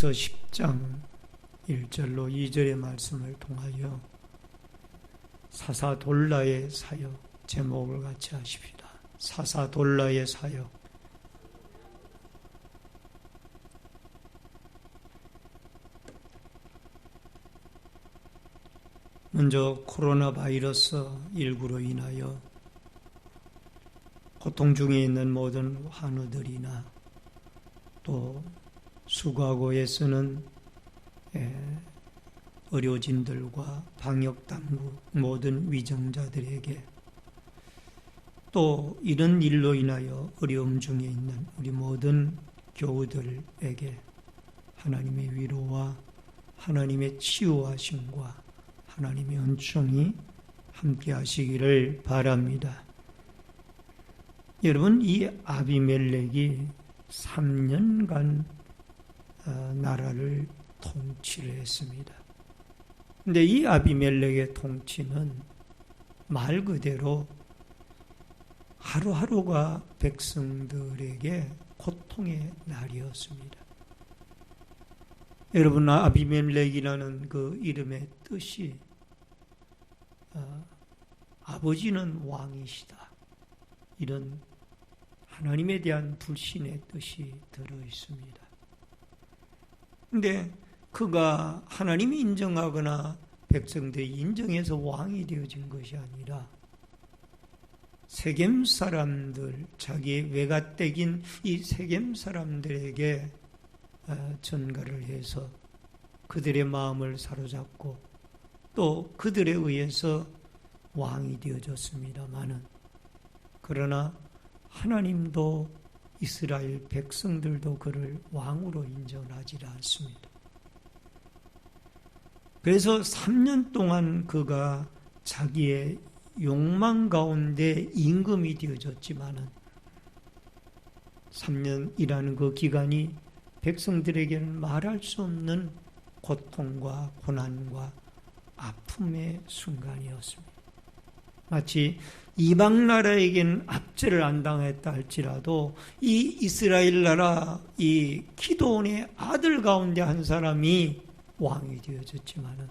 에베소 10장 1절로 2절의 말씀을 통하여 사사돌라의 사역 제목을 같이 하십시다. 사사돌라의 사역. 먼저 코로나 바이러스 19로 인하여 고통 중에 있는 모든 환우들이나 또 수고하고 애쓰는 의료진들과 방역당국 모든 위정자들에게 또 이런 일로 인하여 어려움 중에 있는 우리 모든 교우들에게 하나님의 위로와 하나님의 치유하심과 하나님의 은총이 함께 하시기를 바랍니다. 여러분, 이 아비멜렉이 3년간 나라를 통치를 했습니다. 근데 이 아비멜렉의 통치는 말 그대로 하루하루가 백성들에게 고통의 날이었습니다. 여러분, 아비멜렉이라는 그 이름의 뜻이 아버지는 왕이시다, 이런 하나님에 대한 불신의 뜻이 들어 있습니다. 근데 그가 하나님이 인정하거나 백성들이 인정해서 왕이 되어진 것이 아니라 세겜 사람들, 자기의 외가댁인 이 세겜 사람들에게 전가를 해서 그들의 마음을 사로잡고 또 그들에 의해서 왕이 되어졌습니다마는, 그러나 하나님도 이스라엘 백성들도 그를 왕으로 인정하지 않습니다. 그래서 3년 동안 그가 자기의 욕망 가운데 임금이 되어졌지만은 3년이라는 그 기간이 백성들에게는 말할 수 없는 고통과 고난과 아픔의 순간이었습니다. 마치 이방 나라에게는 압제를 안 당했다 할지라도 이 이스라엘 나라 이 기드온의 아들 가운데 한 사람이 왕이 되어졌지만은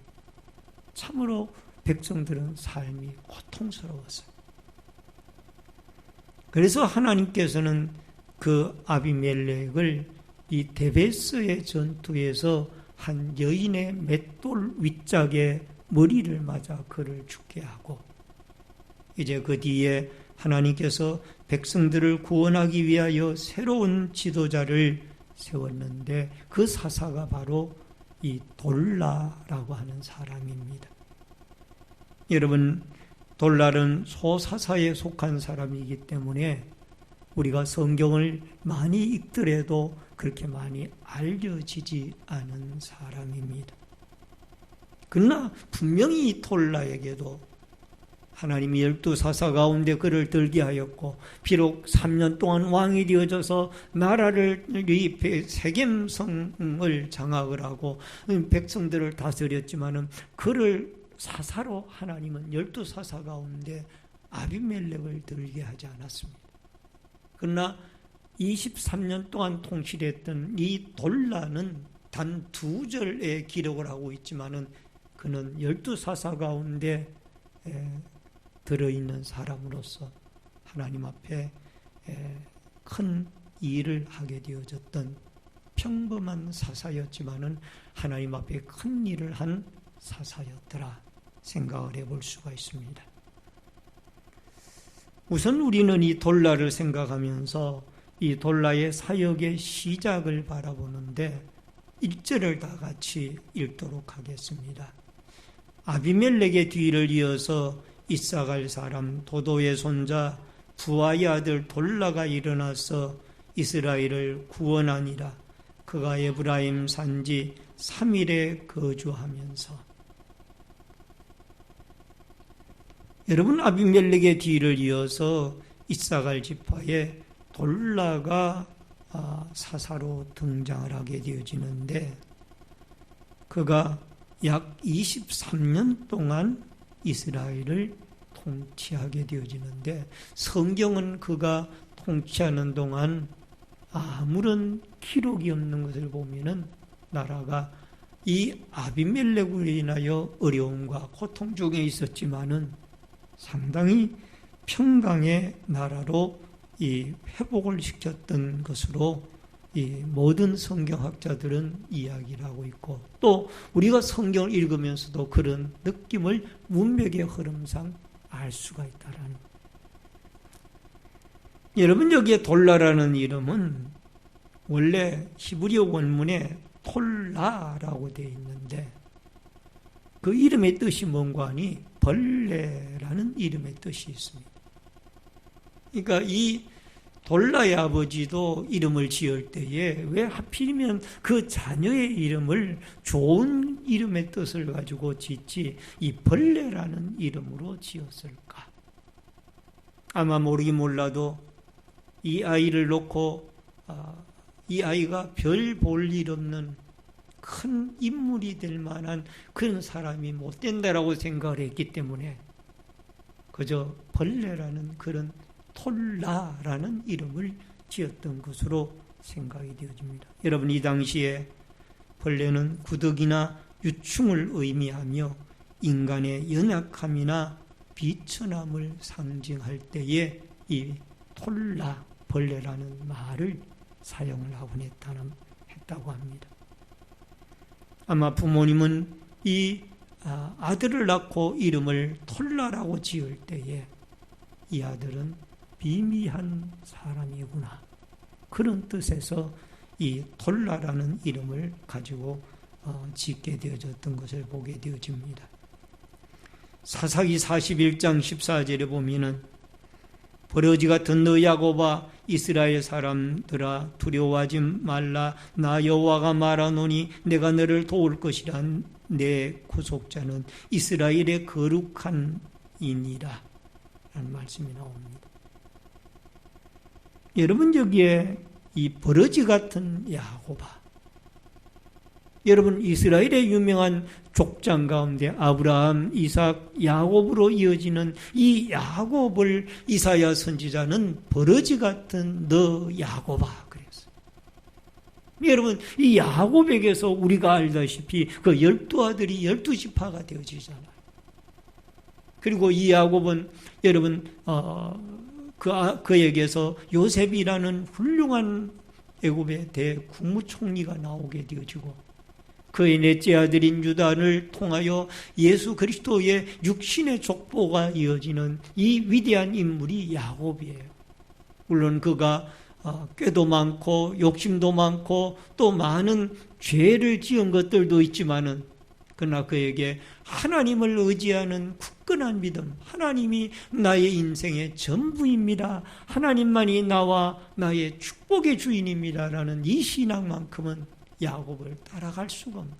참으로 백성들은 삶이 고통스러웠어요. 그래서 하나님께서는 그 아비멜렉을 이 데베스의 전투에서 한 여인의 맷돌 윗짝에 머리를 맞아 그를 죽게 하고, 이제 그 뒤에 하나님께서 백성들을 구원하기 위하여 새로운 지도자를 세웠는데 그 사사가 바로 이 돌라라고 하는 사람입니다. 여러분, 돌라는 소사사에 속한 사람이기 때문에 우리가 성경을 많이 읽더라도 그렇게 많이 알려지지 않은 사람입니다. 그러나 분명히 이 돌라에게도 하나님이 12사사 가운데 그를 들게 하였고, 비록 3년 동안 왕이 되어져서 나라를 세겜성을 장악을 하고 백성들을 다스렸지만은 그를 사사로 하나님은 12사사 가운데 아비멜렉을 들게 하지 않았습니다. 그러나 23년 동안 통치했던 이 돌라는 단 2절의 기록을 하고 있지만은 그는 12사사 가운데 들어있는 사람으로서 하나님 앞에 큰 일을 하게 되어졌던 평범한 사사였지만은 하나님 앞에 큰 일을 한 사사였더라 생각을 해볼 수가 있습니다. 우선 우리는 이 돌라를 생각하면서 이 돌라의 사역의 시작을 바라보는데 1절을 다 같이 읽도록 하겠습니다. 아비멜렉의 뒤를 이어서 이사갈 사람 도도의 손자 부하의 아들 돌라가 일어나서 이스라엘을 구원하니라. 그가 에브라임 산지 3일에 거주하면서. 여러분, 아비멜렉의 뒤를 이어서 이사갈 지파에 돌라가 사사로 등장을 하게 되어지는데, 그가 약 23년 동안 이스라엘을 통치하게 되어지는데, 성경은 그가 통치하는 동안 아무런 기록이 없는 것을 보면은 나라가 이 아비멜렉으로 인하여 어려움과 고통 중에 있었지만은 상당히 평강의 나라로 이 회복을 시켰던 것으로 이 모든 성경학자들은 이야기를 하고 있고, 또 우리가 성경을 읽으면서도 그런 느낌을 문맥의 흐름상 알 수가 있다라는. 여러분, 여기에 돌라라는 이름은 원래 히브리어 원문에 톨라라고 되어 있는데 그 이름의 뜻이 뭔가 하니 벌레라는 이름의 뜻이 있습니다. 그러니까 이 돌라의 아버지도 이름을 지을 때에 왜 하필이면 그 자녀의 이름을 좋은 이름의 뜻을 가지고 짓지 이 벌레라는 이름으로 지었을까? 아마 모르긴 몰라도 이 아이를 놓고 이 아이가 별 볼 일 없는 큰 인물이 될 만한 그런 사람이 못 된다라고 생각을 했기 때문에 그저 벌레라는 그런 톨라라는 이름을 지었던 것으로 생각이 되어집니다. 여러분, 이 당시에 벌레는 구덕이나 유충을 의미하며 인간의 연약함이나 비천함을 상징할 때에 이 톨라, 벌레라는 말을 사용을 하곤 했다고 합니다. 아마 부모님은 이 아들을 낳고 이름을 톨라라고 지을 때에 이 아들은 비미한 사람이구나, 그런 뜻에서 이 톨라라는 이름을 가지고 짓게 되어졌던 것을 보게 되어집니다. 사사기 41장 14절에 보면은 버러지 같은 너 야곱아, 이스라엘 사람들아, 두려워하지 말라. 나 여호와가 말하노니 내가 너를 도울 것이라. 내 구속자는 이스라엘의 거룩한 이니라 라는 말씀이 나옵니다. 여러분, 여기에 이 버러지 같은 야곱아, 여러분, 이스라엘의 유명한 족장 가운데 아브라함, 이삭, 야곱으로 이어지는 이 야곱을 이사야 선지자는 버러지 같은 너 야곱아 그랬어요. 여러분, 이 야곱에게서 우리가 알다시피 그 12아들이 12지파가 되어지잖아요. 그리고 이 야곱은 여러분 그에게서 요셉이라는 훌륭한 애굽의 대국무총리가 나오게 되어지고, 그의 넷째 아들인 유다를 통하여 예수 그리스도의 육신의 족보가 이어지는 이 위대한 인물이 야곱이에요. 물론 그가 꾀도 많고 욕심도 많고 또 많은 죄를 지은 것들도 있지만은, 그러나 그에게 하나님을 의지하는 굳건한 믿음, 하나님이 나의 인생의 전부입니다, 하나님만이 나와 나의 축복의 주인입니다 라는 이 신앙만큼은 야곱을 따라갈 수가 없는.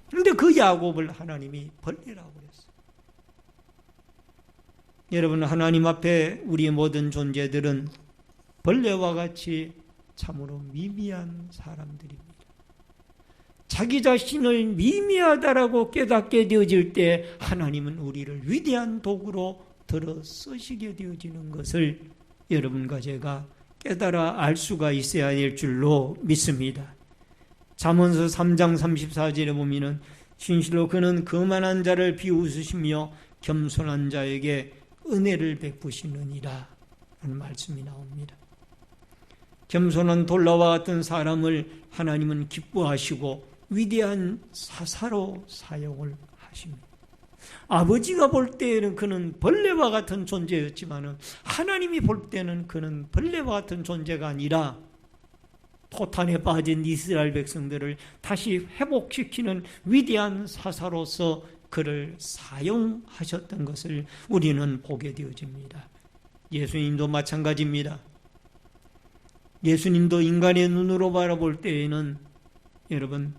그런데 그 야곱을 하나님이 벌레라고 그랬어요. 여러분, 하나님 앞에 우리의 모든 존재들은 벌레와 같이 참으로 미미한 사람들입니다. 자기 자신을 미미하다라고 깨닫게 되어질 때 하나님은 우리를 위대한 도구로 들어 쓰시게 되어지는 것을 여러분과 제가 깨달아 알 수가 있어야 될 줄로 믿습니다. 잠언서 3장 34절에 보면은 진실로 그는 거만한 자를 비웃으시며 겸손한 자에게 은혜를 베푸시느니라 라는 말씀이 나옵니다. 겸손한 돌라와 같은 사람을 하나님은 기뻐하시고 위대한 사사로 사용을 하십니다. 아버지가 볼 때에는 그는 벌레와 같은 존재였지만 하나님이 볼 때는 그는 벌레와 같은 존재가 아니라 포탄에 빠진 이스라엘 백성들을 다시 회복시키는 위대한 사사로서 그를 사용하셨던 것을 우리는 보게 되어집니다. 예수님도 마찬가지입니다. 예수님도 인간의 눈으로 바라볼 때에는 여러분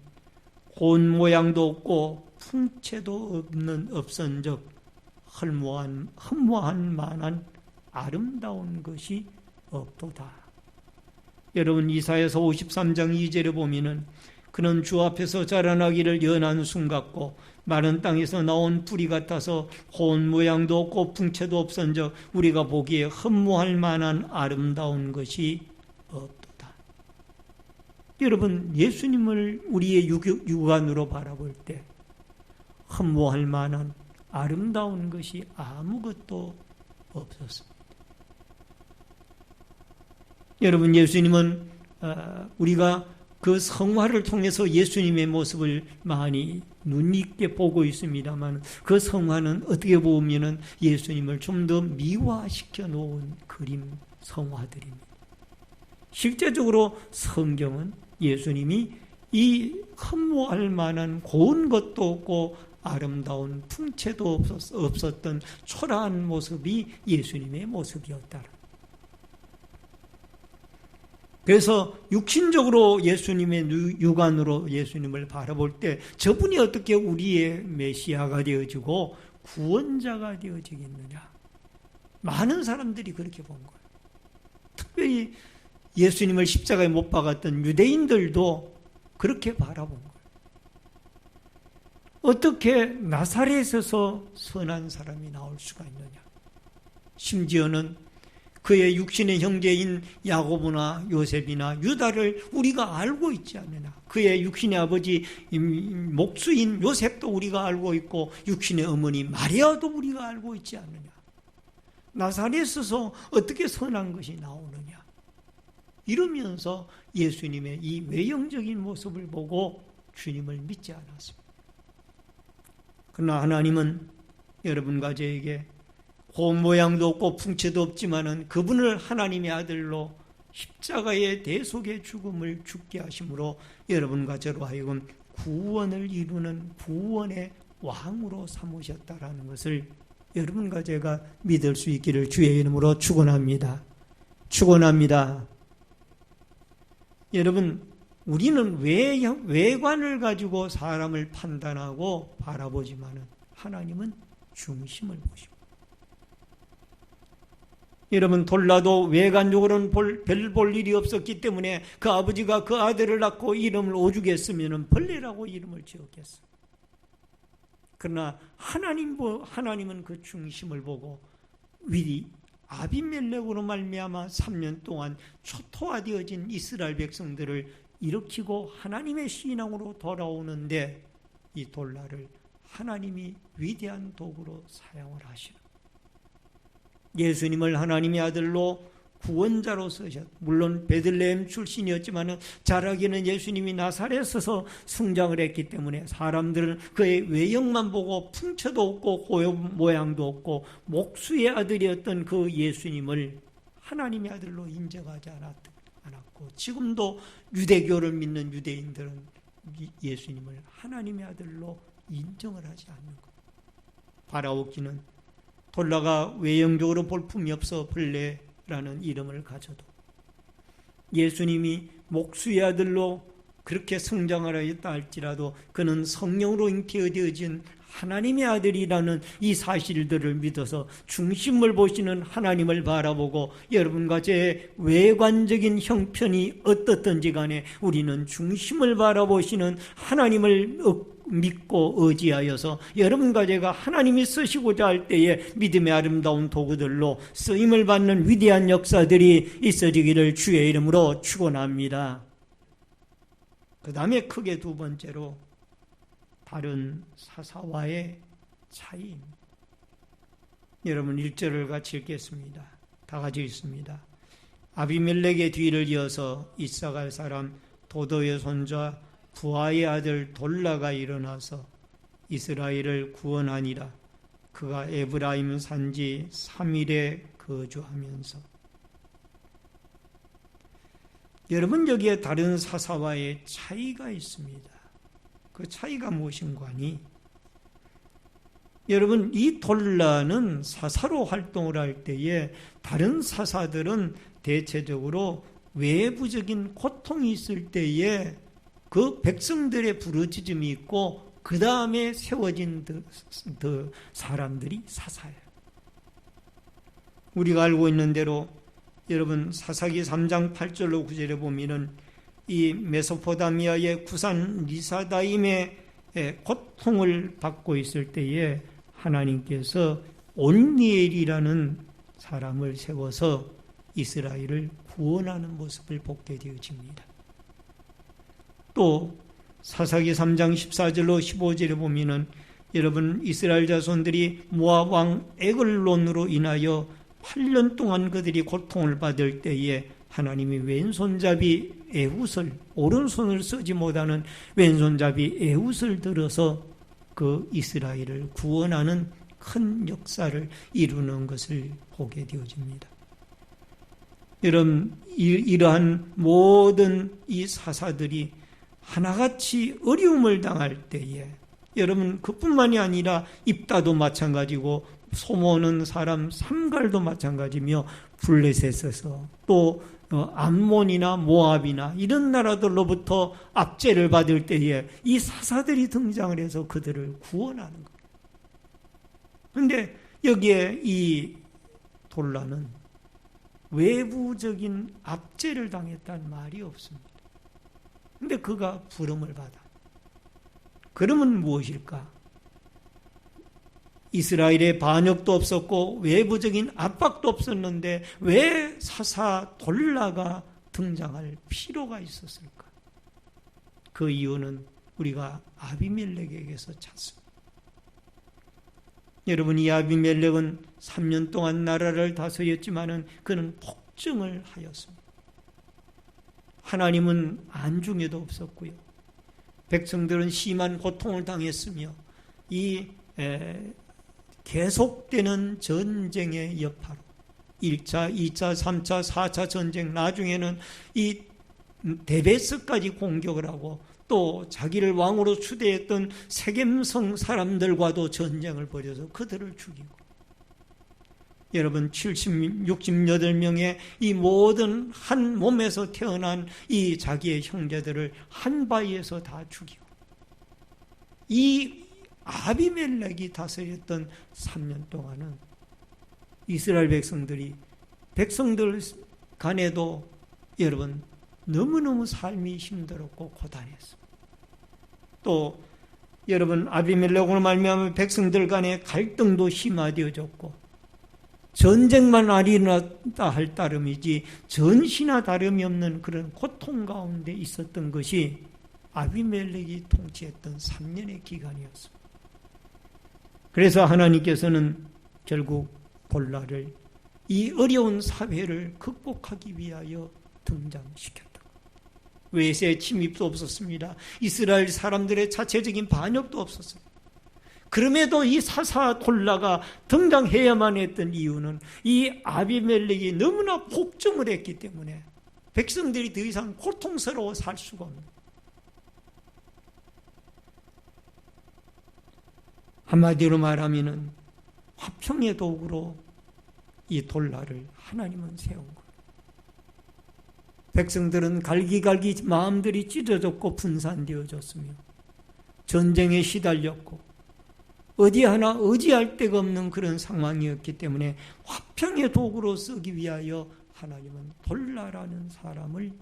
혼 모양도 없고 풍채도 없은즉 흠모한 만한 아름다운 것이 없도다. 여러분, 이사야서 53장 2절에 보면은 그는 주 앞에서 자라나기를 연한 순 같고 마른 땅에서 나온 뿌리 같아서 혼 모양도 없고 풍채도 없은즉 우리가 보기에 흠모할 만한 아름다운 것이 없도다. 여러분, 예수님을 우리의 육안으로 바라볼 때 흠모할 만한 아름다운 것이 아무것도 없었습니다. 여러분, 예수님은 우리가 그 성화를 통해서 예수님의 모습을 많이 눈있게 보고 있습니다만, 그 성화는 어떻게 보면 예수님을 좀 더 미화시켜 놓은 그림 성화들입니다. 실제적으로 성경은 예수님이 이 흠모할 만한 고운 것도 없고 아름다운 풍채도 없었던 초라한 모습이 예수님의 모습이었다. 그래서 육신적으로 예수님의 육안으로 예수님을 바라볼 때 저분이 어떻게 우리의 메시아가 되어지고 구원자가 되어지겠느냐. 많은 사람들이 그렇게 본 거예요. 특별히 예수님을 십자가에 못 박았던 유대인들도 그렇게 바라본 거예요. 어떻게 나사렛에서 선한 사람이 나올 수가 있느냐. 심지어는 그의 육신의 형제인 야고보나 요셉이나 유다를 우리가 알고 있지 않느냐. 그의 육신의 아버지 목수인 요셉도 우리가 알고 있고 육신의 어머니 마리아도 우리가 알고 있지 않느냐. 나사렛에서 어떻게 선한 것이 나오느냐. 이러면서 예수님의 이 외형적인 모습을 보고 주님을 믿지 않았습니다. 그러나 하나님은 여러분과 저에게 고운 모양도 없고 풍채도 없지만은 그분을 하나님의 아들로 십자가의 대속의 죽음을 죽게 하심으로 여러분과 저로 하여금 구원을 이루는 구원의 왕으로 삼으셨다라는 것을 여러분과 제가 믿을 수 있기를 주의 이름으로 축원합니다. 축원합니다. 여러분, 우리는 외관을 가지고 사람을 판단하고 바라보지만은 하나님은 중심을 보십니다. 여러분, 돌라도 외관적으로는 별 볼 일이 없었기 때문에 그 아버지가 그 아들을 낳고 이름을 오죽했으면 벌레라고 이름을 지었겠어요. 그러나 하나님은 그 중심을 보고 아비멜렉으로 말미암아 3년 동안 초토화되어진 이스라엘 백성들을 일으키고 하나님의 신앙으로 돌아오는데 이 돌라를 하나님이 위대한 도구로 사용을 하시는, 예수님을 하나님의 아들로 구원자로 쓰셨. 물론 베들레헴 출신이었지만 자라기는 예수님이 나사렛에서 성장을 했기 때문에 사람들은 그의 외형만 보고 풍채도 없고 고용 모양도 없고 목수의 아들이었던 그 예수님을 하나님의 아들로 인정하지 않았고, 지금도 유대교를 믿는 유대인들은 예수님을 하나님의 아들로 인정을 하지 않는 것. 바라오기는 돌라가 외형적으로 볼품이 없어 벌레라는 이름을 가져도 예수님이 목수의 아들로 그렇게 성장을 하였다 할지라도 그는 성령으로 잉태되어진 하나님의 아들이라는 이 사실들을 믿어서 중심을 보시는 하나님을 바라보고 여러분과 제 외관적인 형편이 어떻든지 간에 우리는 중심을 바라보시는 하나님을 믿고 의지하여서 여러분과 제가 하나님이 쓰시고자 할 때에 믿음의 아름다운 도구들로 쓰임을 받는 위대한 역사들이 있어지기를 주의 이름으로 축원합니다. 그 다음에 크게 두 번째로 다른 사사와의 차이입니다. 여러분 1절을 같이 읽겠습니다. 다 같이 읽습니다. 아비멜렉의 뒤를 이어서 이사갈 사람 도도의 손자 부하의 아들 돌라가 일어나서 이스라엘을 구원하니라. 그가 에브라임 산지 3일에 거주하면서. 여러분, 여기에 다른 사사와의 차이가 있습니다. 그 차이가 무엇인가니? 여러분, 이 돌라는 사사로 활동을 할 때에 다른 사사들은 대체적으로 외부적인 고통이 있을 때에 그 백성들의 부르짖음이 있고 그 다음에 세워진 사람들이 사사예요. 우리가 알고 있는 대로 여러분 사사기 3장 8절로 9절에 보면은 이 메소포타미아의 구산 리사다임의 고통을 받고 있을 때에 하나님께서 온니엘이라는 사람을 세워서 이스라엘을 구원하는 모습을 보게 되어집니다. 또 사사기 3장 14절로 15절에 보면은 여러분 이스라엘 자손들이 모압 왕 에글론으로 인하여 8년 동안 그들이 고통을 받을 때에 하나님이 왼손잡이 에훗을 오른손을 쓰지 못하는 왼손잡이 에훗을 들어서 그 이스라엘을 구원하는 큰 역사를 이루는 것을 보게 되어집니다. 여러분 이러한 모든 이 사사들이 하나같이 어려움을 당할 때에 여러분 그뿐만이 아니라 입다도 마찬가지고 소모는 사람 삼갈도 마찬가지며 블레셋에서 또 암몬이나 모압이나 이런 나라들로부터 압제를 받을 때에 이 사사들이 등장을 해서 그들을 구원하는 거예요. 그런데 여기에 이 돌라는 외부적인 압제를 당했다는 말이 없습니다. 그런데 그가 부름을 받아. 그러면 무엇일까? 이스라엘의 반역도 없었고 외부적인 압박도 없었는데 왜 사사 돌라가 등장할 필요가 있었을까? 그 이유는 우리가 아비멜렉에게서 찾습니다. 여러분 이 아비멜렉은 3년 동안 나라를 다스렸지만은 그는 폭증을 하였습니다. 하나님은 안중에도 없었고요. 백성들은 심한 고통을 당했으며 이 계속되는 전쟁의 여파로 1차, 2차, 3차, 4차 전쟁 나중에는 이 데베스까지 공격을 하고 또 자기를 왕으로 추대했던 세겜성 사람들과도 전쟁을 벌여서 그들을 죽이고 여러분 68명의 이 모든 한 몸에서 태어난 이 자기의 형제들을 한 바위에서 다 죽이고 이 아비멜렉이 다스렸던 3년 동안은 이스라엘 백성들 간에도 여러분 너무너무 삶이 힘들었고 고단했습니다. 또 여러분 아비멜렉으로 말미암아 백성들 간의 갈등도 심화되어졌고 전쟁만 일어났다 할 따름이지 전시나 다름이 없는 그런 고통 가운데 있었던 것이 아비멜렉이 통치했던 3년의 기간이었습니다. 그래서 하나님께서는 결국 돌라를 이 어려운 사회를 극복하기 위하여 등장시켰다. 외세 침입도 없었습니다. 이스라엘 사람들의 자체적인 반역도 없었습니다. 그럼에도 이 사사 돌라가 등장해야만 했던 이유는 이 아비멜렉이 너무나 폭증을 했기 때문에 백성들이 더 이상 고통스러워 살 수가 없는 한마디로 말하면은 화평의 도구로 이 돌라를 하나님은 세운 거예요. 백성들은 갈기갈기 마음들이 찢어졌고 분산되어졌으며 전쟁에 시달렸고 어디 하나 의지할 데가 없는 그런 상황이었기 때문에 화평의 도구로 쓰기 위하여 하나님은 돌라라는 사람을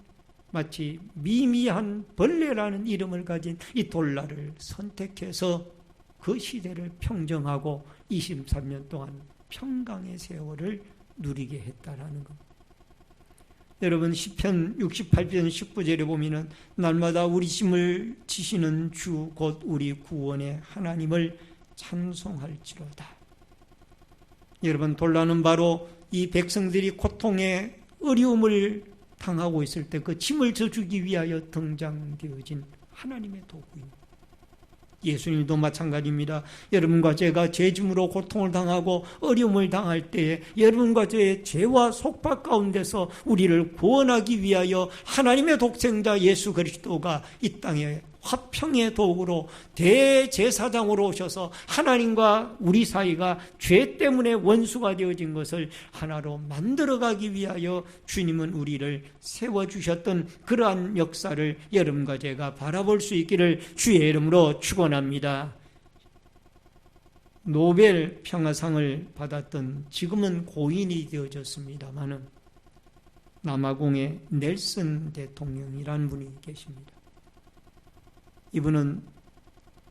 마치 미미한 벌레라는 이름을 가진 이 돌라를 선택해서 그 시대를 평정하고 23년 동안 평강의 세월을 누리게 했다라는 것. 여러분 시편 68편 19절에 보면은 날마다 우리 짐을 지시는 주 곧 우리 구원의 하나님을 찬송할지로다. 여러분 돌라는 바로 이 백성들이 고통의 어려움을 당하고 있을 때 그 짐을 져주기 위하여 등장되어진 하나님의 도구입니다. 예수님도 마찬가지입니다. 여러분과 제가 죄짐으로 고통을 당하고 어려움을 당할 때에 여러분과 저의 죄와 속박 가운데서 우리를 구원하기 위하여 하나님의 독생자 예수 그리스도가 이 땅에 화평의 도구로 대제사장으로 오셔서 하나님과 우리 사이가 죄 때문에 원수가 되어진 것을 하나로 만들어가기 위하여 주님은 우리를 세워주셨던 그러한 역사를 여러분과 제가 바라볼 수 있기를 주의 이름으로 축원합니다. 노벨 평화상을 받았던 지금은 고인이 되어졌습니다마는 남아공의 넬슨 대통령이라는 분이 계십니다. 이분은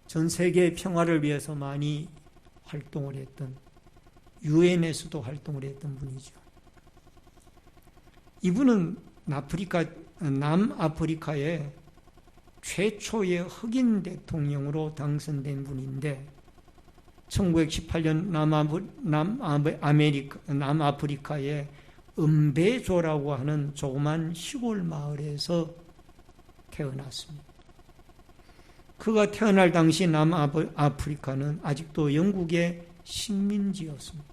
전 세계 평화를 위해서 많이 활동을 했던 유엔에서도 활동을 했던 분이죠. 이분은 남아프리카에 최초의 흑인 대통령으로 당선된 분인데 1918년 남아프리카의 음베조라고 하는 조그만 시골 마을에서 태어났습니다. 그가 태어날 당시 남아프리카는 아직도 영국의 식민지였습니다.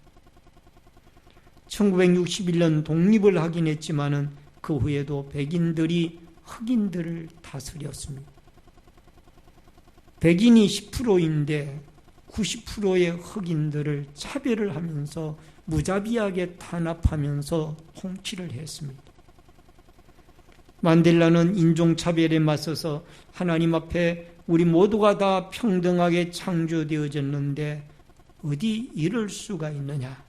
1961년 독립을 하긴 했지만은 그 후에도 백인들이 흑인들을 다스렸습니다. 백인이 10%인데 90%의 흑인들을 차별을 하면서 무자비하게 탄압하면서 통치를 했습니다. 만델라는 인종차별에 맞서서 하나님 앞에 우리 모두가 다 평등하게 창조되어졌는데 어디 이럴 수가 있느냐,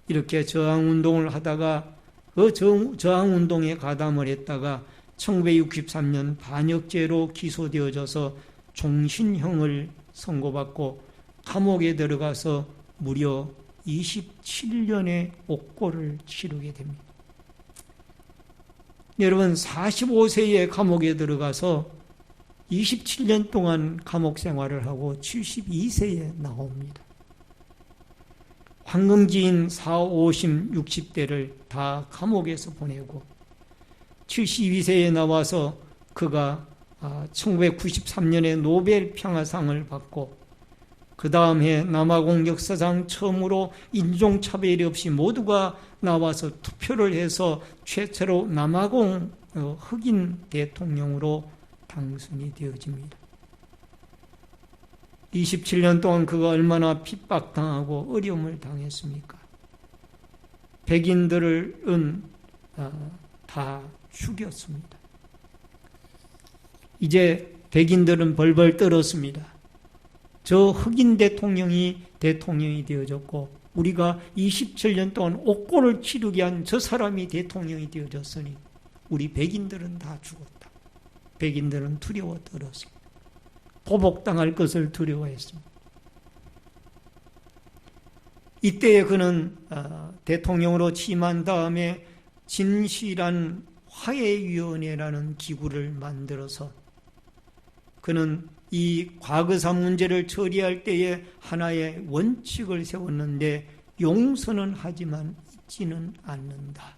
이렇게 저항운동을 하다가 그 저항운동에 가담을 했다가 1963년 반역죄로 기소되어져서 종신형을 선고받고 감옥에 들어가서 무려 27년의 옥고를 치르게 됩니다. 여러분, 45세에 감옥에 들어가서 27년 동안 감옥 생활을 하고 72세에 나옵니다. 황금기인 40, 50, 60대를 다 감옥에서 보내고 72세에 나와서 그가 1993년에 노벨 평화상을 받고 그 다음 해 남아공 역사상 처음으로 인종차별이 없이 모두가 나와서 투표를 해서 최초로 남아공 흑인 대통령으로 당선이 되어집니다. 27년 동안 그가 얼마나 핍박당하고 어려움을 당했습니까? 백인들은 다 죽였습니다. 이제 백인들은 벌벌 떨었습니다. 저 흑인 대통령이 되어졌고 우리가 27년 동안 옥고를 치르게 한 저 사람이 대통령이 되어졌으니 우리 백인들은 다 죽었다. 백인들은 두려워 떨었습니다. 보복당할 것을 두려워했습니다. 이때에 그는 대통령으로 취임한 다음에 진실한 화해위원회라는 기구를 만들어서 그는 이 과거사 문제를 처리할 때에 하나의 원칙을 세웠는데 용서는 하지만 잊지는 않는다.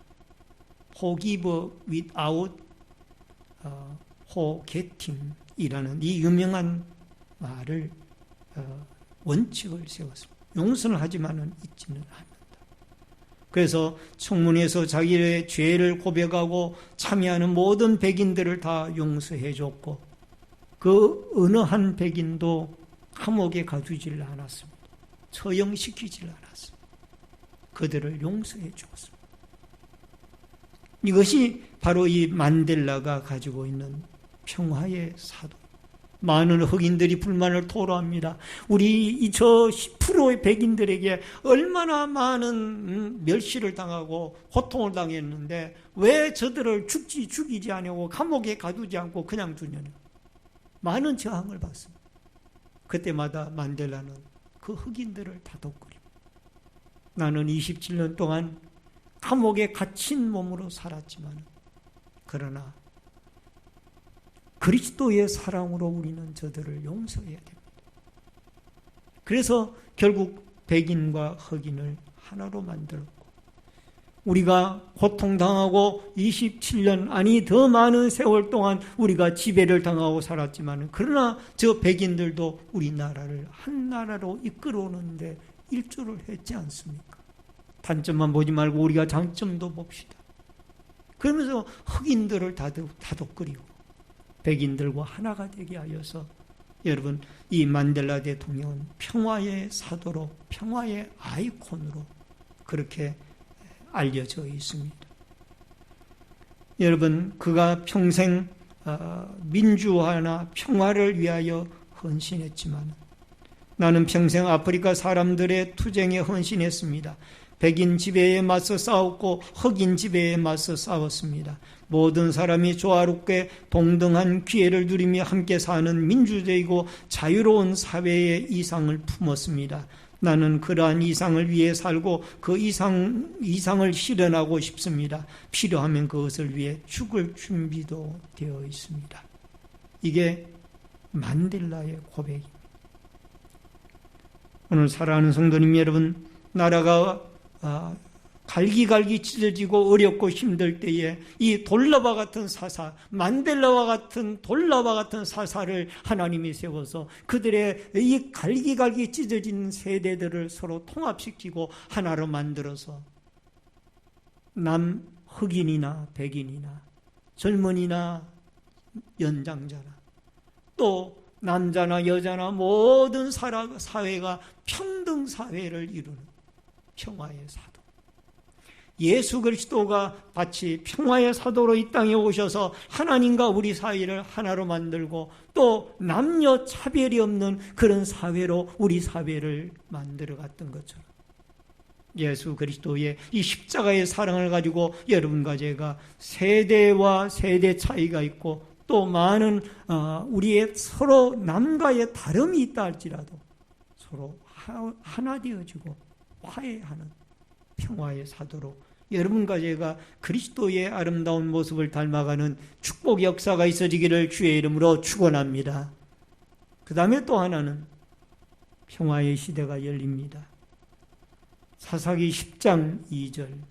Forgive without forgetting 이라는 이 유명한 말을 원칙을 세웠습니다. 용서는 하지만은 잊지는 않는다. 그래서 청문회에서 자기의 죄를 고백하고 참여하는 모든 백인들을 다 용서해 줬고 그 어느 한 백인도 감옥에 가두질 않았습니다. 처형시키질 않았습니다. 그들을 용서해 주었습니다. 이것이 바로 이 만델라가 가지고 있는 평화의 사도. 많은 흑인들이 불만을 토로합니다. 우리 저 10%의 백인들에게 얼마나 많은 멸시를 당하고 고통을 당했는데 왜 저들을 죽이지 않고 감옥에 가두지 않고 그냥 두냐냐. 많은 저항을 받습니다. 그때마다 만델라는 그 흑인들을 다독거립니다. 나는 27년 동안 감옥에 갇힌 몸으로 살았지만 그러나 그리스도의 사랑으로 우리는 저들을 용서해야 됩니다. 그래서 결국 백인과 흑인을 하나로 만들었고 우리가 고통당하고 27년 아니 더 많은 세월 동안 우리가 지배를 당하고 살았지만 그러나 저 백인들도 우리나라를 한 나라로 이끌어오는데 일조를 했지 않습니까? 단점만 보지 말고 우리가 장점도 봅시다. 그러면서 흑인들을 다독거리고 백인들과 하나가 되게 하여서 여러분 이 만델라 대통령은 평화의 사도로 평화의 아이콘으로 그렇게 알려져 있습니다. 여러분 그가 평생 민주화나 평화를 위하여 헌신했지만 나는 평생 아프리카 사람들의 투쟁에 헌신했습니다. 백인 지배에 맞서 싸웠고 흑인 지배에 맞서 싸웠습니다. 모든 사람이 조화롭게 동등한 기회를 누리며 함께 사는 민주적이고 자유로운 사회의 이상을 품었습니다. 나는 그러한 이상을 위해 살고 그 이상을 실현하고 싶습니다. 필요하면 그것을 위해 죽을 준비도 되어 있습니다. 이게 만델라의 고백입니다. 오늘 사랑하는 성도님 여러분, 나라가 갈기갈기 찢어지고 어렵고 힘들 때에 이 돌라바 같은 사사, 만델라와 같은 돌라바 같은 사사를 하나님이 세워서 그들의 이 갈기갈기 찢어진 세대들을 서로 통합시키고 하나로 만들어서 흑인이나 백인이나 젊은이나 연장자나 또 남자나 여자나 모든 사회가 평등 사회를 이루는 평화의 사도, 예수 그리스도가 마치 평화의 사도로 이 땅에 오셔서 하나님과 우리 사이를 하나로 만들고 또 남녀 차별이 없는 그런 사회로 우리 사회를 만들어 갔던 것처럼 예수 그리스도의 이 십자가의 사랑을 가지고 여러분과 제가 세대와 세대 차이가 있고 또 많은 우리의 서로 남과의 다름이 있다 할지라도 서로 하나 되어지고 화해하는 평화의 사도로 여러분과 제가 그리스도의 아름다운 모습을 닮아가는 축복 역사가 있어지기를 주의 이름으로 축원합니다. 그 다음에 또 하나는 평화의 시대가 열립니다. 사사기 10장 2절,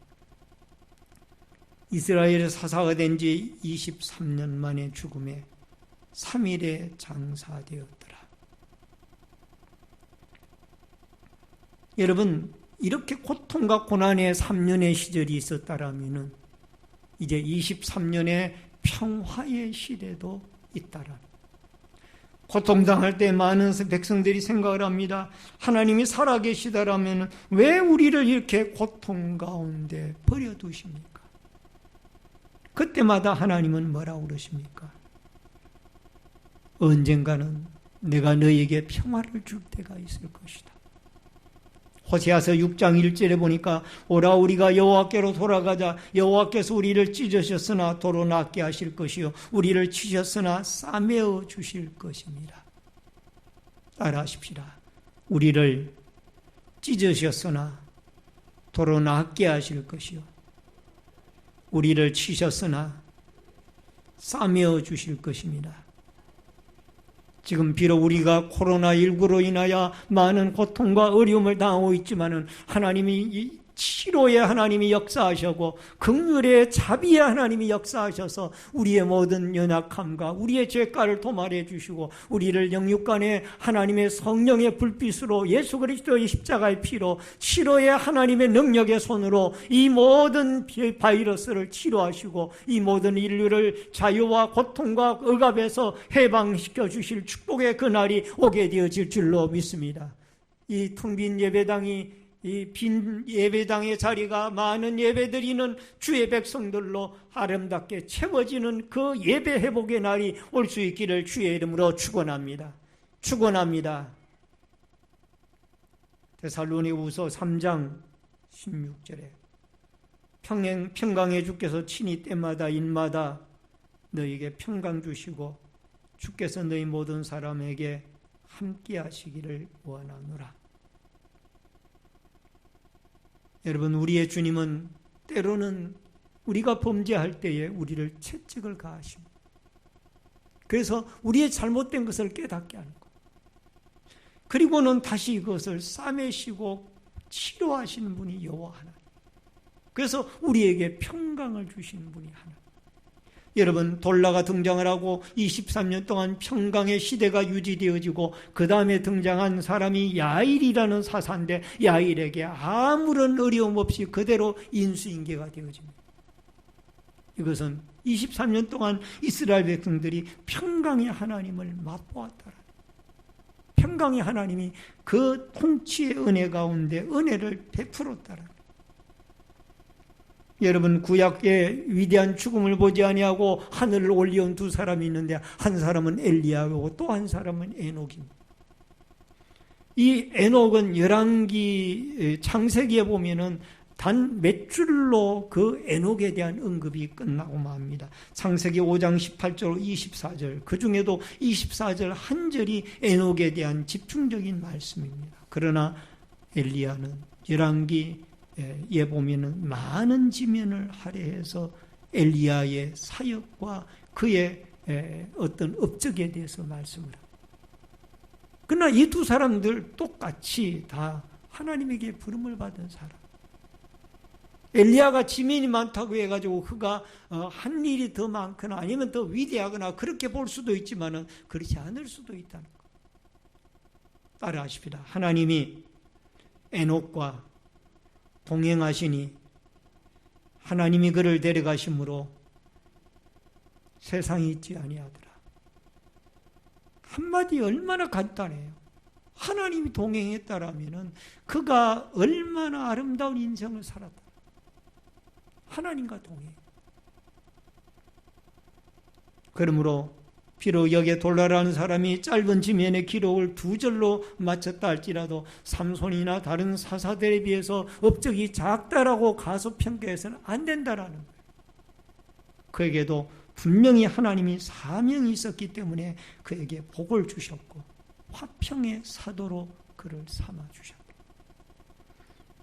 이스라엘의 사사가 된 지 23년 만에 죽음에 3일에 장사되었더라. 여러분, 이렇게 고통과 고난의 3년의 시절이 있었다라면 이제 23년의 평화의 시대도 있다라. 고통당할 때 많은 백성들이 생각을 합니다. 하나님이 살아계시다라면 왜 우리를 이렇게 고통 가운데 버려두십니까? 그때마다 하나님은 뭐라고 그러십니까? 언젠가는 내가 너에게 평화를 줄 때가 있을 것이다. 호세아서 6장 1절에 보니까 오라 우리가 여호와께로 돌아가자. 여호와께서 우리를 찢으셨으나 도로 낫게 하실 것이요 우리를 치셨으나 싸매어 주실 것입니다. 따라하십시다. 우리를 찢으셨으나 도로 낫게 하실 것이요 우리를 치셨으나 싸매어 주실 것입니다. 지금 비록 우리가 코로나19로 인하여 많은 고통과 어려움을 당하고 있지만은 하나님이 치료의 하나님이 역사하시고 긍휼의 자비의 하나님이 역사하셔서 우리의 모든 연약함과 우리의 죄가를 도말해 주시고 우리를 영육간에 하나님의 성령의 불빛으로 예수 그리스도의 십자가의 피로 치료의 하나님의 능력의 손으로 이 모든 바이러스를 치료하시고 이 모든 인류를 자유와 고통과 억압에서 해방시켜 주실 축복의 그날이 오게 되어질 줄로 믿습니다. 이 텅 빈 예배당이 이 빈 예배당의 자리가 많은 예배드리는 주의 백성들로 아름답게 채워지는 그 예배 회복의 날이 올 수 있기를 주의 이름으로 축원합니다. 축원합니다. 데살로니가후서 3장 16절에 평강의 주께서 친히 때마다 인마다 너에게 평강 주시고 주께서 너희 모든 사람에게 함께 하시기를 원하노라. 여러분, 우리의 주님은 때로는 우리가 범죄할 때에 우리를 채찍을 가하십니다. 그래서 우리의 잘못된 것을 깨닫게 하는 것. 그리고는 다시 이것을 싸매시고 치료하시는 분이 여호와 하나님. 그래서 우리에게 평강을 주시는 분이 하나님. 여러분, 돌라가 등장을 하고 23년 동안 평강의 시대가 유지되어지고 그 다음에 등장한 사람이 야일이라는 사사인데 야일에게 아무런 어려움 없이 그대로 인수인계가 되어집니다. 이것은 23년 동안 이스라엘 백성들이 평강의 하나님을 맛보았다라. 평강의 하나님이 그 통치의 은혜 가운데 은혜를 베풀었다라. 여러분, 구약의 위대한 죽음을 보지 아니하고 하늘을 올려온 두 사람이 있는데 한 사람은 엘리야고 또 한 사람은 에녹입니다. 이 에녹은 열왕기 창세기에 보면은 단 몇 줄로 그 에녹에 대한 언급이 끝나고 맙니다. 창세기 5장 18절 24절 그 중에도 24절 한 절이 에녹에 대한 집중적인 말씀입니다. 그러나 엘리야는 열왕기 예 보면은 많은 지면을 할애해서 엘리야의 사역과 그의 어떤 업적에 대해서 말씀을 합니다. 그러나 이 두 사람들 똑같이 다 하나님에게 부름을 받은 사람. 엘리야가 지면이 많다고 해가지고 그가 한 일이 더 많거나 아니면 더 위대하거나 그렇게 볼 수도 있지만은 그렇지 않을 수도 있다는 것. 따라하십시다. 하나님이 에녹과 동행하시니 하나님이 그를 데려가심으로 세상이 있지 아니하더라. 한마디 얼마나 간단해요. 하나님이 동행했다라면은 그가 얼마나 아름다운 인생을 살았다. 하나님과 동행. 그러므로 비록 여기에 돌라라는 사람이 짧은 지면의 기록을 두 절로 마쳤다 할지라도 삼손이나 다른 사사들에 비해서 업적이 작다라고 가소평가해서는 안 된다라는 거예요. 그에게도 분명히 하나님이 사명이 있었기 때문에 그에게 복을 주셨고 화평의 사도로 그를 삼아주셨다.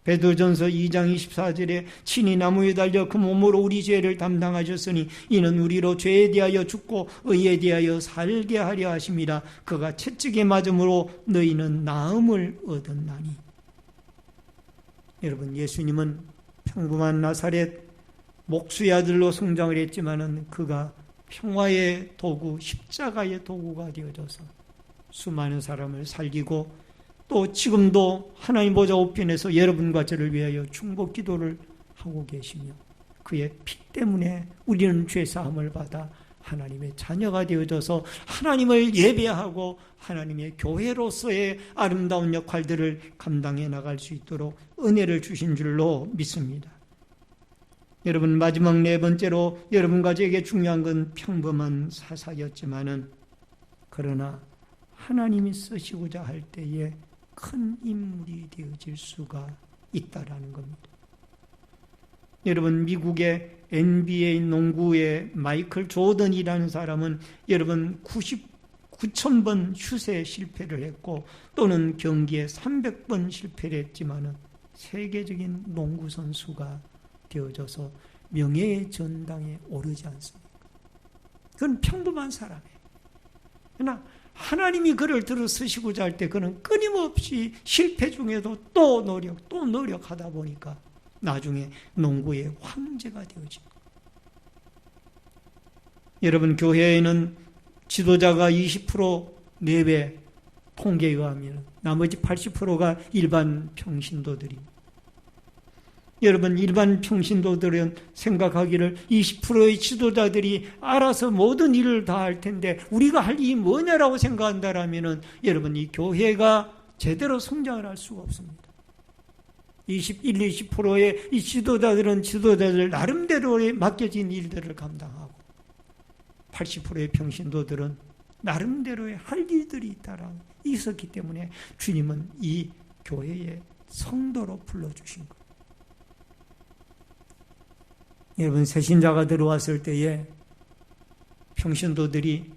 베드로전서 2장 24절에 친히 나무에 달려 그 몸으로 우리 죄를 담당하셨으니 이는 우리로 죄에 대하여 죽고 의에 대하여 살게 하려 하심이라. 그가 채찍에 맞음으로 너희는 나음을 얻었나니. 여러분, 예수님은 평범한 나사렛 목수의 아들로 성장을 했지만은 그가 평화의 도구, 십자가의 도구가 되어져서 수많은 사람을 살리고 또 지금도 하나님 보좌 우편에서 여러분과 저를 위하여 중보 기도를 하고 계시며 그의 피 때문에 우리는 죄사함을 받아 하나님의 자녀가 되어져서 하나님을 예배하고 하나님의 교회로서의 아름다운 역할들을 감당해 나갈 수 있도록 은혜를 주신 줄로 믿습니다. 여러분, 마지막 네 번째로 여러분과 저에게 중요한 건 평범한 사사였지만은 그러나 하나님이 쓰시고자 할 때에 큰 인물이 되어질 수가 있다라는 겁니다. 여러분, 미국의 NBA 농구의 마이클 조던이라는 사람은 여러분 99,000번 슛에 실패를 했고 또는 경기에 300번 실패를 했지만은 세계적인 농구 선수가 되어져서 명예의 전당에 오르지 않습니까? 그건 평범한 사람이에요. 그러나 하나님이 그를 들어 쓰시고자 할 때 그는 끊임없이 실패 중에도 또 노력하다 보니까 나중에 농구의 황제가 되어집니다. 여러분, 교회에는 지도자가 20% 내외 통계에 의하면 나머지 80%가 일반 평신도들입니다. 여러분, 일반 평신도들은 생각하기를 20%의 지도자들이 알아서 모든 일을 다 할 텐데 우리가 할 일이 뭐냐라고 생각한다라면은 여러분, 이 교회가 제대로 성장을 할 수가 없습니다. 20%의 이 지도자들은 지도자들 나름대로 맡겨진 일들을 감당하고 80%의 평신도들은 나름대로의 할 일들이 있었기 때문에 주님은 이 교회의 성도로 불러주신 거예요. 여러분, 새신자가 들어왔을 때에 평신도들이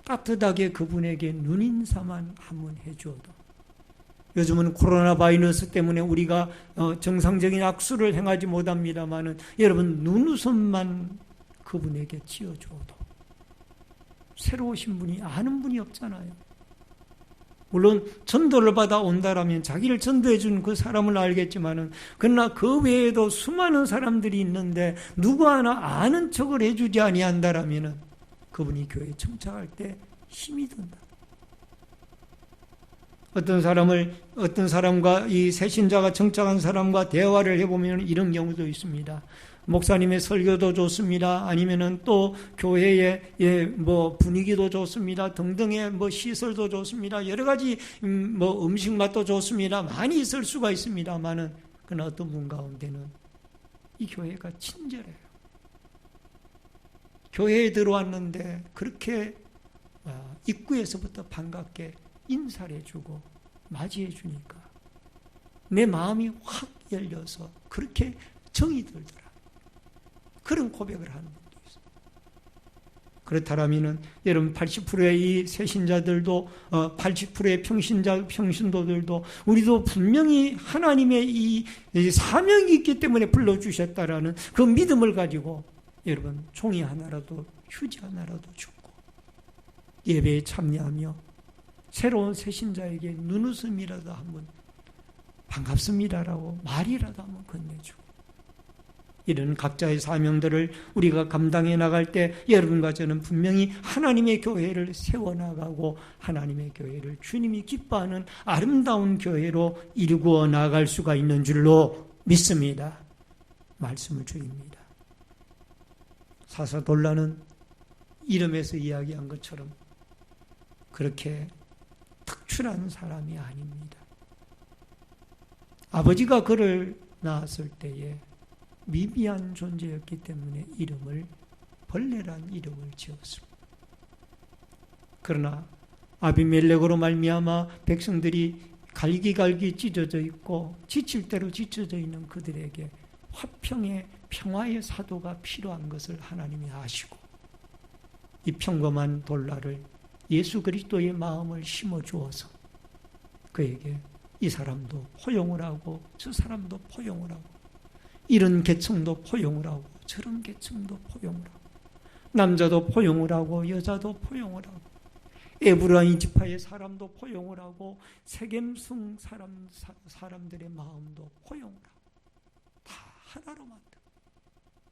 따뜻하게 그분에게 눈인사만 한번 해주어도, 요즘은 코로나 바이러스 때문에 우리가 정상적인 악수를 행하지 못합니다마는 여러분, 눈웃음만 그분에게 지어주어도 새로 오신 분이 아는 분이 없잖아요. 물론 전도를 받아 온다라면 자기를 전도해 준 그 사람을 알겠지만은 그러나 그 외에도 수많은 사람들이 있는데 누구 하나 아는 척을 해주지 아니한다라면은 그분이 교회에 청착할 때 힘이 든다. 어떤 사람과 이 새신자가 청착한 사람과 대화를 해보면 이런 경우도 있습니다. 목사님의 설교도 좋습니다. 아니면은 또 교회의 분위기도 좋습니다. 등등의 시설도 좋습니다. 여러 가지 음식 맛도 좋습니다. 많이 있을 수가 있습니다만은 그러나 어떤 분 가운데는 이 교회가 친절해요. 교회에 들어왔는데 그렇게 입구에서부터 반갑게 인사를 해주고 맞이해 주니까 내 마음이 확 열려서 그렇게 정이 들더라. 그런 고백을 하는 분도 있어요. 그렇다면은 여러분 80%의 이 새신자들도 80%의 평신도들도 우리도 분명히 하나님의 이 사명이 있기 때문에 불러주셨다라는 그 믿음을 가지고 여러분 종이 하나라도 휴지 하나라도 줍고 예배에 참여하며 새로운 새신자에게 눈웃음이라도 한번 반갑습니다라고 말이라도 한번 건네주고, 이런 각자의 사명들을 우리가 감당해 나갈 때 여러분과 저는 분명히 하나님의 교회를 세워나가고 하나님의 교회를 주님이 기뻐하는 아름다운 교회로 이루어 나갈 수가 있는 줄로 믿습니다. 말씀을 드립니다. 사사돌라는 이름에서 이야기한 것처럼 그렇게 특출한 사람이 아닙니다. 아버지가 그를 낳았을 때에 미비한 존재였기 때문에 이름을 벌레란 이름을 지었습니다. 그러나 아비멜렉으로 말미암아 백성들이 갈기갈기 찢어져 있고 지칠 대로 지쳐져 있는 그들에게 화평의 평화의 사도가 필요한 것을 하나님이 아시고 이 평범한 돌라를 예수 그리스도의 마음을 심어 주어서 그에게 이 사람도 포용을 하고 저 사람도 포용을 하고 이런 계층도 포용을 하고 저런 계층도 포용을 하고 남자도 포용을 하고 여자도 포용을 하고 에브라임 지파의 사람도 포용을 하고 세겜승 사람들의 마음도 포용을 하고 다 하나로 만들고,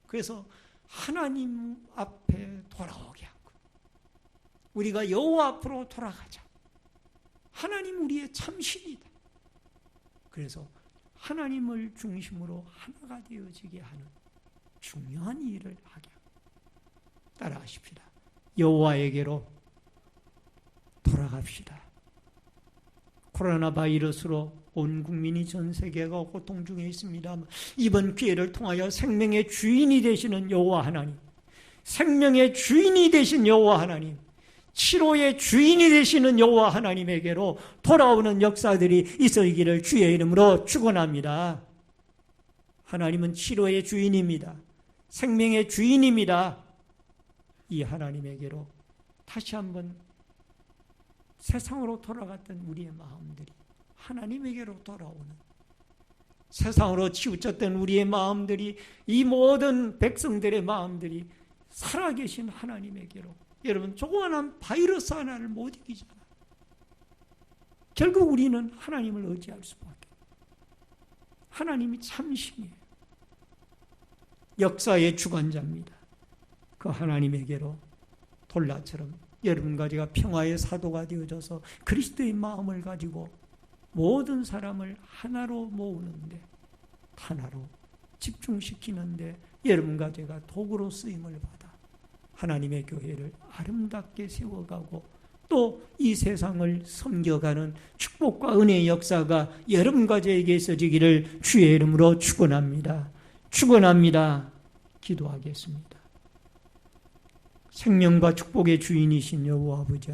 그래서 하나님 앞에 돌아오게 하고 우리가 여호와 앞으로 돌아가자. 하나님 우리의 참신이다. 그래서 하나님을 중심으로 하나가 되어지게 하는 중요한 일을 하게 합니다. 따라하십시다. 여호와에게로 돌아갑시다. 코로나 바이러스로 온 국민이 전 세계가 고통 중에 있습니다. 이번 기회를 통하여 생명의 주인이 되시는 여호와 하나님, 생명의 주인이 되신 여호와 하나님, 치료의 주인이 되시는 여호와 하나님에게로 돌아오는 역사들이 있어지기를 주의 이름으로 축원합니다. 하나님은 치료의 주인입니다. 생명의 주인입니다. 이 하나님에게로 다시 한번 세상으로 돌아갔던 우리의 마음들이 하나님에게로 돌아오는, 세상으로 치우쳤던 우리의 마음들이, 이 모든 백성들의 마음들이 살아계신 하나님에게로. 여러분, 조그마한 바이러스 하나를 못 이기잖아요. 결국 우리는 하나님을 의지할 수밖에. 하나님이 참신이에요. 역사의 주관자입니다. 그 하나님에게로 돌라처럼 여러분과 제가 평화의 사도가 되어져서 그리스도의 마음을 가지고 모든 사람을 하나로 모으는데, 하나로 집중시키는데 여러분과 제가 도구로 쓰임을 받아 하나님의 교회를 아름답게 세워가고 또 이 세상을 섬겨가는 축복과 은혜의 역사가 여러분과 저에게 있어지기를 주의 이름으로 축원합니다. 축원합니다. 기도하겠습니다. 생명과 축복의 주인이신 여호와 아버지,